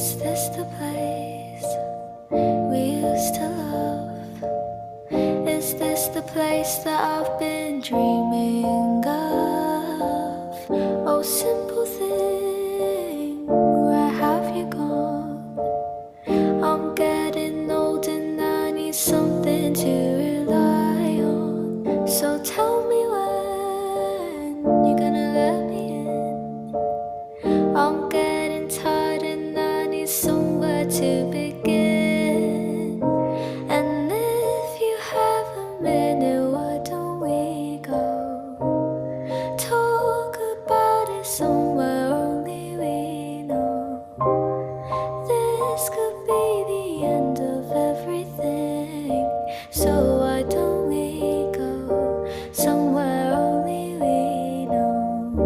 Is this the place we used to love? Is this the place that I've been dreaming of? Oh, simple thing, where have you gone? I'm getting old and I need something to rely on. So tell me when you're gonna let me in. I'm getting tired and I need somewhere to begin. And if you have a minute, why don't we go talk about it somewhere